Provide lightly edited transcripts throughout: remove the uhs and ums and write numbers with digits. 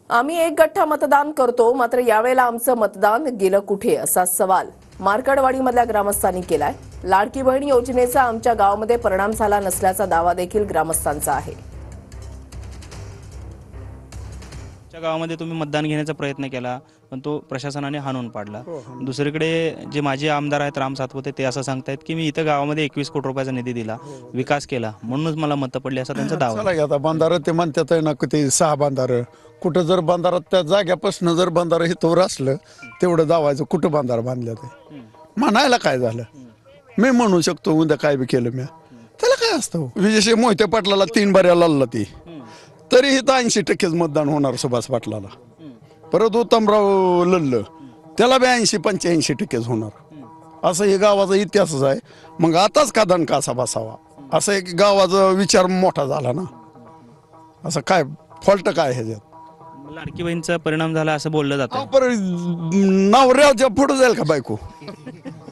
आम्ही एक गठ्ठा मतदान करतो, मात्र यावेळेला आमचं मतदान गेलं कुठे असा सवाल मार्कडवाडीमधल्या ग्रामस्थांनी केलाय। लाडकी बहीण योजनेचा आमच्या गावामध्ये परिणाम झाला नसल्याचा दावा देखील ग्रामस्थांचा आहे। गावामध्ये तुम्ही मतदान घेण्याचा प्रयत्न केला पण तो प्रशासनाने हाणून पाडला। दुसरीकडे जे माजी आमदार आहेत राम सातपुते ते असं सांगतायत की मी इथं गावामध्ये 21 कोटी रुपयाचा निधी दिला, विकास केला, म्हणूनच मला मतं पडली असा त्यांचा दावा आहे। आता बंधारं ते म्हणतात ना ते 6 बंधारं कुठं जर बंधारात त्या जाग्यापासून जर बंधारं हितवर असलं तेवढं दावायचं कुठं बंधार बांधलं ते म्हणायला काय झालं। मी म्हणू शकतो उद्या काय बी केलं मी, त्याला काय असतं। विजय मोहिते पाटलाला 3 बाऱ्या लावला ती तरी इथं 80% मतदान होणार सुभाष पाटलाला। परत उत्तमराव लल्ल त्याला बी 80-85% होणार। असं हे गावाचा इतिहासच आहे। मग आताच का दणका असा बसावा असं एक गावाचा विचार मोठा झाला ना। असं काय फॉल्ट काय ह्याच्यात। लाडकी बहीणचा परिणाम झाला असं बोललं जातं। नवऱ्याच्या पुढे जाईल का बायको?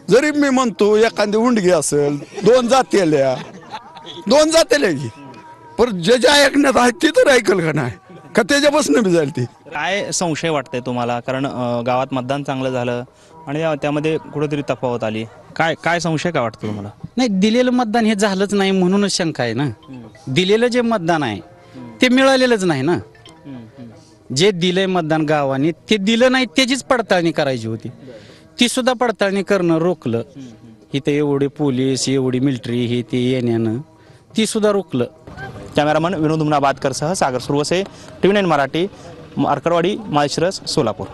जरी मी म्हणतो एखादी उंडगी असेल 2 जातेल्या की पण जे ऐकण्यात आहे ते तर ऐकल का नाही का त्याच्यापासून बी जाईल ती। काय संशय वाटतंय तुम्हाला? कारण गावात मतदान चांगलं झालं आणि त्यामध्ये कुठेतरी तफावत आली, काय संशय काय वाटतं तुम्हाला? नाही, दिलेलं मतदान हे झालंच नाही म्हणूनच शंका आहे ना। दिलेलं जे मतदान आहे ते मिळालेलंच नाही ना। जे दिलंय मतदान गावाने ते दिलं नाही त्याचीच पडताळणी करायची होती, ती सुद्धा पडताळणी करणं रोखलं। इथं एवढे पोलीस एवढी मिलिटरी हे ते येण्यानं ती सुद्धा रोखलं। कॅमेरामन विनोद मुनाबादकर सह सागर सुरवसे, TV9 मराठी, मार्कडवाडी, माळशिरस, सोलापूर।